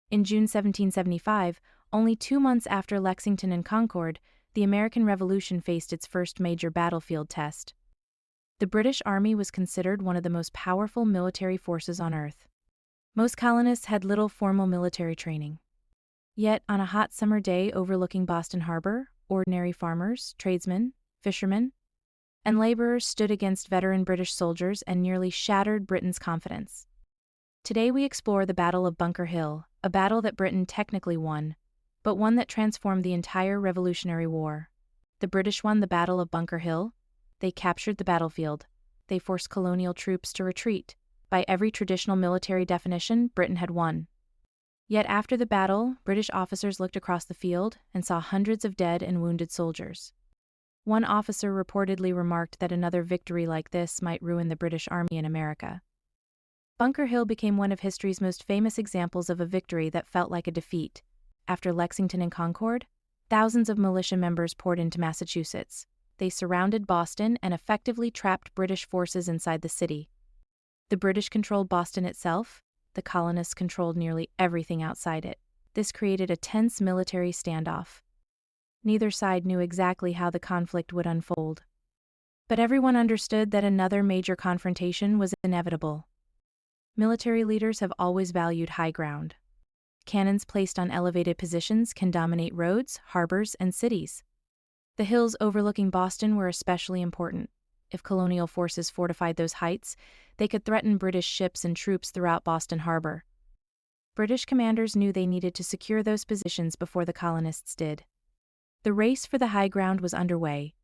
In June 1775, only 2 months after Lexington and Concord, the American Revolution faced its first major battlefield test. The British Army was considered one of the most powerful military forces on Earth. Most colonists had little formal military training. Yet, on a hot summer day overlooking Boston Harbor, ordinary farmers, tradesmen, fishermen, and laborers stood against veteran British soldiers and nearly shattered Britain's confidence. Today we explore the Battle of Bunker Hill, a battle that Britain technically won, but one that transformed the entire Revolutionary War. The British won the Battle of Bunker Hill. They captured the battlefield. They forced colonial troops to retreat. By every traditional military definition, Britain had won. Yet after the battle, British officers looked across the field and saw hundreds of dead and wounded soldiers. One officer reportedly remarked that another victory like this might ruin the British Army in America. Bunker Hill became one of history's most famous examples of a victory that felt like a defeat. After Lexington and Concord, thousands of militia members poured into Massachusetts. They surrounded Boston and effectively trapped British forces inside the city. The British controlled Boston itself. The colonists controlled nearly everything outside it. This created a tense military standoff. Neither side knew exactly how the conflict would unfold. But everyone understood that another major confrontation was inevitable. Military leaders have always valued high ground. Cannons placed on elevated positions can dominate roads, harbors, and cities. The hills overlooking Boston were especially important. If colonial forces fortified those heights, they could threaten British ships and troops throughout Boston Harbor. British commanders knew they needed to secure those positions before the colonists did. The race for the high ground was underway.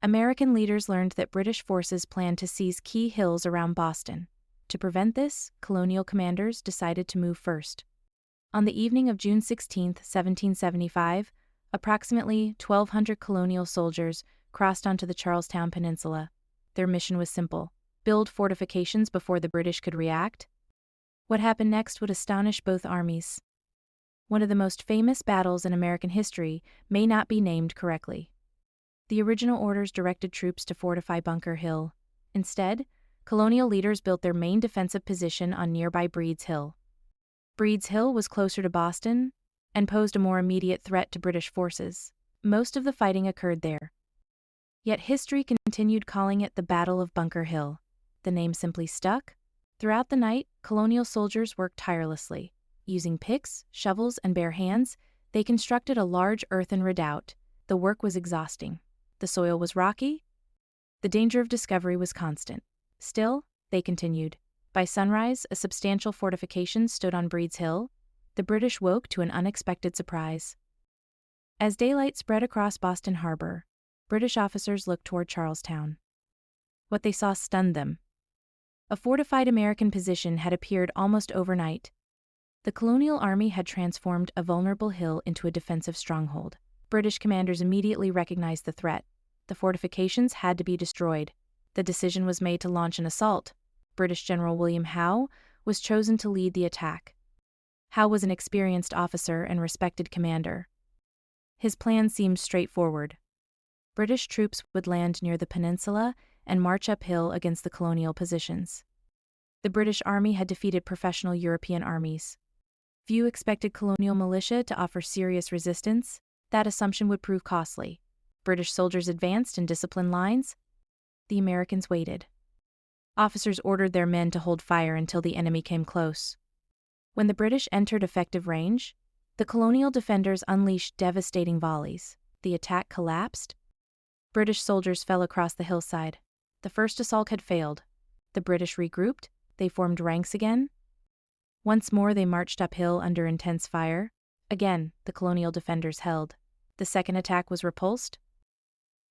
American leaders learned that British forces planned to seize key hills around Boston. To prevent this, colonial commanders decided to move first. On the evening of June 16, 1775, approximately 1,200 colonial soldiers crossed onto the Charlestown Peninsula. Their mission was simple: build fortifications before the British could react. What happened next would astonish both armies. One of the most famous battles in American history may not be named correctly. The original orders directed troops to fortify Bunker Hill. Instead, colonial leaders built their main defensive position on nearby Breed's Hill. Breed's Hill was closer to Boston and posed a more immediate threat to British forces. Most of the fighting occurred there. Yet history continued calling it the Battle of Bunker Hill. The name simply stuck. Throughout the night, colonial soldiers worked tirelessly. Using picks, shovels, and bare hands, they constructed a large earthen redoubt. The work was exhausting. The soil was rocky. The danger of discovery was constant. Still, they continued. By sunrise, a substantial fortification stood on Breed's Hill. The British woke to an unexpected surprise. As daylight spread across Boston Harbor, British officers looked toward Charlestown. What they saw stunned them. A fortified American position had appeared almost overnight. The colonial army had transformed a vulnerable hill into a defensive stronghold. British commanders immediately recognized the threat. The fortifications had to be destroyed. The decision was made to launch an assault. British General William Howe was chosen to lead the attack. Howe was an experienced officer and respected commander. His plan seemed straightforward. British troops would land near the peninsula and march uphill against the colonial positions. The British Army had defeated professional European armies. Few expected colonial militia to offer serious resistance. That assumption would prove costly. British soldiers advanced in disciplined lines. The Americans waited. Officers ordered their men to hold fire until the enemy came close. When the British entered effective range, the colonial defenders unleashed devastating volleys. The attack collapsed. British soldiers fell across the hillside. The first assault had failed. The British regrouped. They formed ranks again. Once more they marched uphill under intense fire. Again, the colonial defenders held. The second attack was repulsed.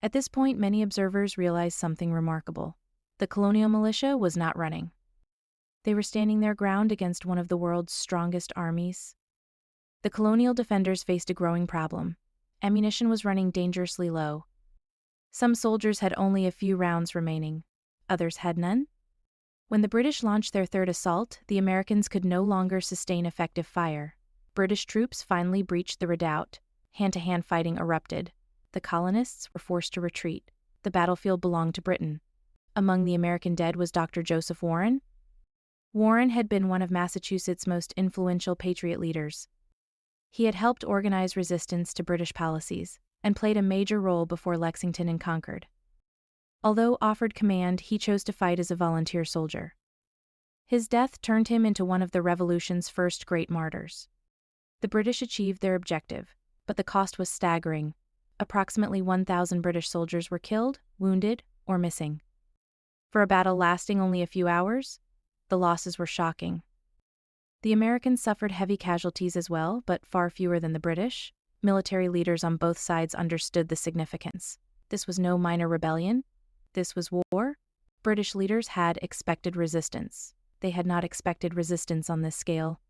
At this point, many observers realized something remarkable. The colonial militia was not running. They were standing their ground against one of the world's strongest armies. The colonial defenders faced a growing problem. Ammunition was running dangerously low. Some soldiers had only a few rounds remaining. Others had none. When the British launched their third assault, the Americans could no longer sustain effective fire. British troops finally breached the redoubt. Hand-to-hand fighting erupted. The colonists were forced to retreat. The battlefield belonged to Britain. Among the American dead was Dr. Joseph Warren. Warren had been one of Massachusetts' most influential Patriot leaders. He had helped organize resistance to British policies and played a major role before Lexington and Concord. Although offered command, he chose to fight as a volunteer soldier. His death turned him into one of the Revolution's first great martyrs. The British achieved their objective, but the cost was staggering. Approximately 1,000 British soldiers were killed, wounded, or missing. For a battle lasting only a few hours, the losses were shocking. The Americans suffered heavy casualties as well, but far fewer than the British. Military leaders on both sides understood the significance. This was no minor rebellion. This was war. British leaders had expected resistance. They had not expected resistance on this scale.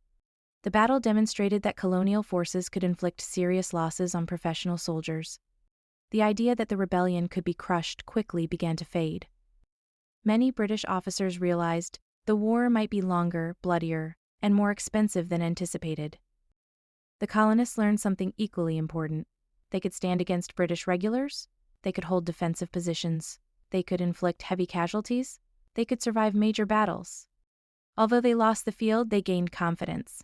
The battle demonstrated that colonial forces could inflict serious losses on professional soldiers. The idea that the rebellion could be crushed quickly began to fade. Many British officers realized the war might be longer, bloodier, and more expensive than anticipated. The colonists learned something equally important. They could stand against British regulars, they could hold defensive positions, they could inflict heavy casualties, they could survive major battles. Although they lost the field, they gained confidence.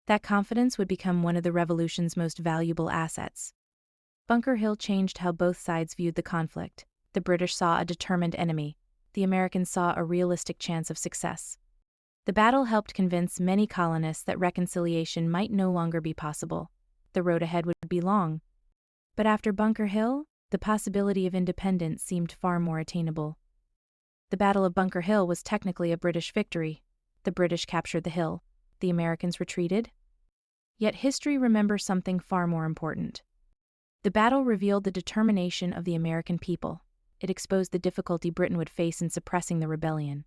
That confidence would become one of the Revolution's most valuable assets. Bunker Hill changed how both sides viewed the conflict. The British saw a determined enemy. The Americans saw a realistic chance of success. The battle helped convince many colonists that reconciliation might no longer be possible. The road ahead would be long. But after Bunker Hill, the possibility of independence seemed far more attainable. The Battle of Bunker Hill was technically a British victory. The British captured the hill. The Americans retreated. Yet history remembers something far more important. The battle revealed the determination of the American people. It exposed the difficulty Britain would face in suppressing the rebellion.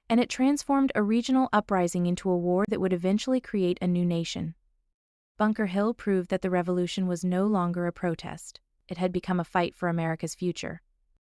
And it transformed a regional uprising into a war that would eventually create a new nation. Bunker Hill proved that the Revolution was no longer a protest. It had become a fight for America's future.